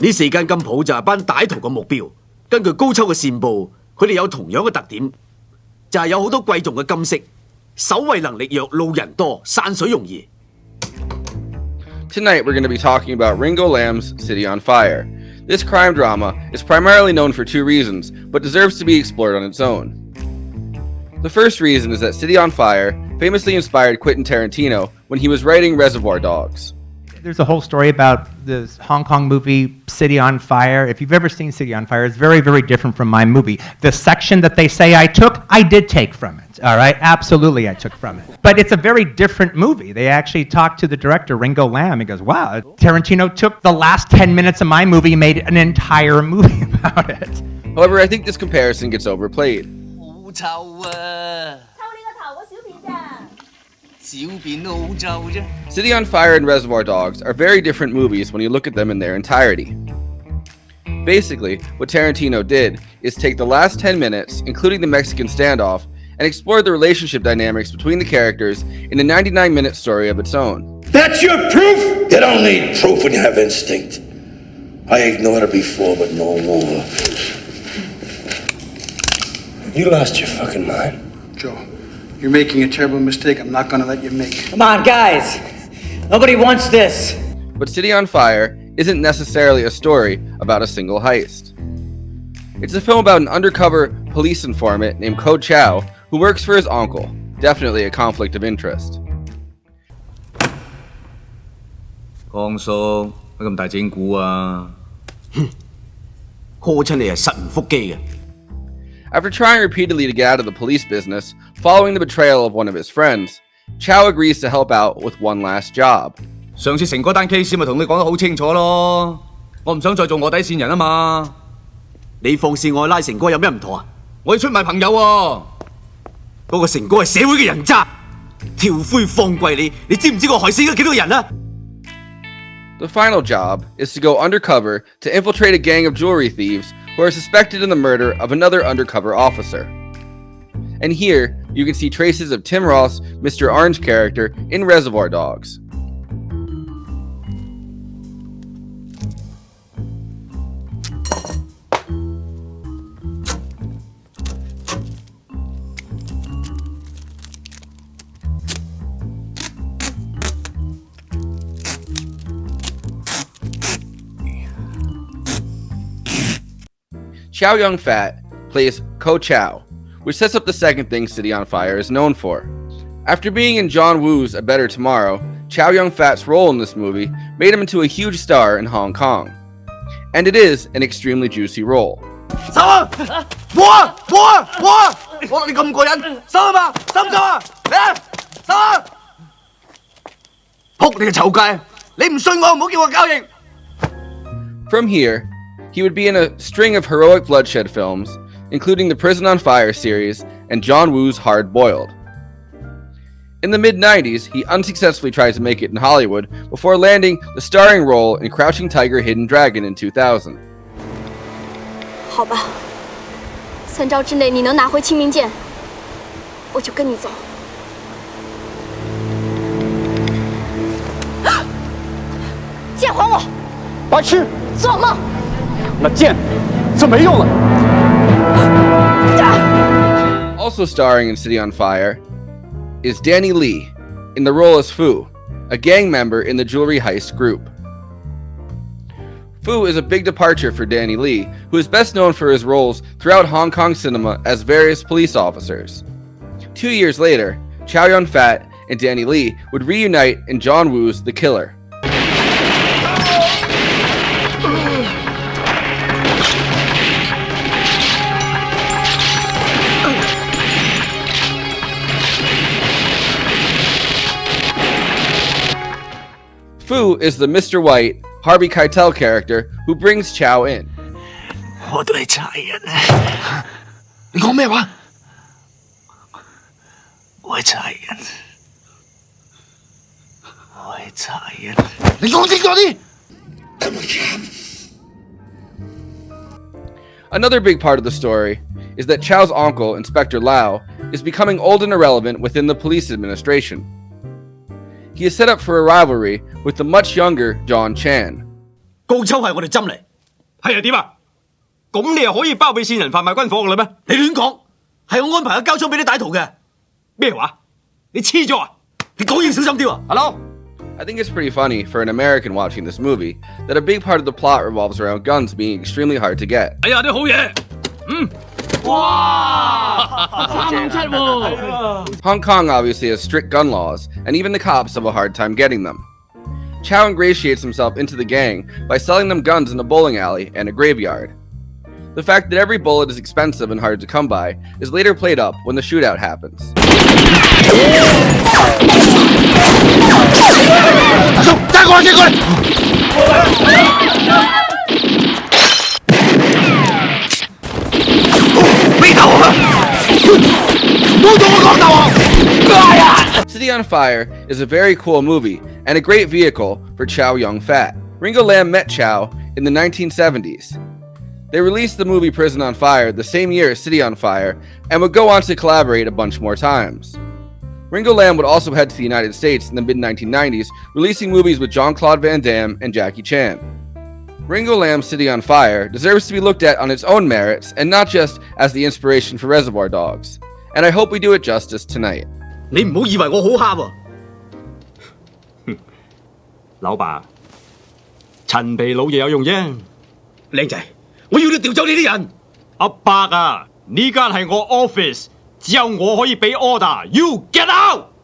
呢4間金鋪就係班歹徒嘅目標。根據高秋嘅線報，佢哋有同樣嘅特點，就係有好多貴重嘅金飾，守衛能力弱，路人多，散水容易。Tonight we're going to be talking about Ringo Lam's City on Fire. This crime drama is primarily known for 2 reasons, but deserves to be explored on its own. The first reason is that City on Fire famously inspired Quentin Tarantino when he was writing Reservoir Dogs. There's a whole story about this Hong Kong movie, City on Fire. If you've ever seen City on Fire, it's very, very different from my movie. The section that they say I took, I did take from it, all right? Absolutely, I took from it. But it's a very different movie. They actually talked to the director, Ringo Lam. He goes, wow, Tarantino took the last 10 minutes of my movie and made an entire movie about it. However, I think this comparison gets overplayed. City on Fire and Reservoir Dogs are very different movies when you look at them in their entirety. Basically, what Tarantino did is take the last 10 minutes, including the Mexican standoff, and explore the relationship dynamics between the characters in a 99-minute story of its own. That's your proof? You don't need proof when you have instinct. I ignored it before, but no more. You lost your fucking mind. Joe, you're making a terrible mistake I'm not gonna let you make. Come on, guys! Nobody wants this! But City on Fire isn't necessarily a story about a single heist. It's a film about an undercover police informant named Ko Chow who works for his uncle, definitely a conflict of interest. 江叔，乜咁大整蠱啊，call 親你係實唔腹肌嘅。After trying repeatedly to get out of the police business, following the betrayal of one of his friends, Chow agrees to help out with one last job. 上次成嗰單 case 咪同你講得好清楚咯，我唔想再做我底線人啊嘛。你放肆我拉成哥有咩唔妥啊？我要出賣朋友喎。嗰個成哥係社會嘅人渣，跳灰放貴你知唔知我害死咗幾多人啊？ The final job is to go undercover to infiltrate a gang of jewelry thieves who are suspected in the murder of another undercover officer. And here, you can see traces of Tim Roth's Mr. Orange character in Reservoir Dogs. Chow Yun-fat plays Ko Chow, which sets up the second thing City on Fire is known for. After being in John Woo's A Better Tomorrow, Chow Yun-fat's role in this movie made him into a huge star in Hong Kong. And it is an extremely juicy role. 收啊！冇啊！冇啊！冇啊！我你咁過癮，收啊嘛！收唔收啊？嚟啊！收啊！仆你個臭街！你唔信我，唔好叫我交易。 From here, he would be in a string of heroic bloodshed films, including the Prison on Fire series and John Woo's Hard Boiled. In the mid-90s, he unsuccessfully tried to make it in Hollywood before landing the starring role in Crouching Tiger, Hidden Dragon in 2000. 好吧，3招之内你能拿回清明剑，我就跟你走。剑还我！白痴！做梦！那剑就没用了。Also starring in City on Fire is Danny Lee in the role as Fu, a gang member in the jewelry heist group. Fu is a big departure for Danny Lee, who is best known for his roles throughout Hong Kong cinema as various police officers. 2 years later, Chow Yun-fat and Danny Lee would reunite in John Woo's The Killer. Fu is the Mr. White, Harvey Keitel character who brings Chow in. 我都係賊人啊！你講咩話？我係賊人，我係賊人。你講清楚啲。Another big part of the story is that Chow's uncle, Inspector Lau, is becoming old and irrelevant within the police administration. He is set up for a rivalry with the much younger John Chan. 高秋係我哋針嚟，係啊點啊？咁你又可以包庇線人販賣軍火噶啦咩？你亂講，係我安排咗交槍俾啲歹徒嘅。咩話？你黐咗啊？你講嘢小心啲啊 Hello? I think it's pretty funny for an American watching this movie that a big part of the plot revolves around guns being extremely hard to get. 哎呀，啲好嘢！Hong Kong obviously has strict gun laws, and even the cops have a hard time getting them. Chow ingratiates himself into the gang by selling them guns in a bowling alley and a graveyard. The fact that every bullet is expensive and hard to come by is later played up when the shootout happens. 揸過嚟，揸過嚟！咩大王啊？冇同我講大王！ City on Fire is a very cool movie and a great vehicle for Chow Yun-fat. Ringo Lam met Chow in the 1970s. They released the movie Prison on Fire the same year as City on Fire and would go on to collaborate a bunch more times. Ringo Lam would also head to the United States in the mid-1990s, releasing movies with Jean-Claude Van Damme and Jackie Chan. Ringo Lam's City on Fire deserves to be looked at on its own merits and not just as the inspiration for Reservoir Dogs. And I hope we do it justice tonight. 你唔好以為我好蝦喎。老爸，陳皮老爺有用啫。靚仔，我要你調走呢啲人。阿伯啊，呢間係我 office，只有我可以俾 order。You get out！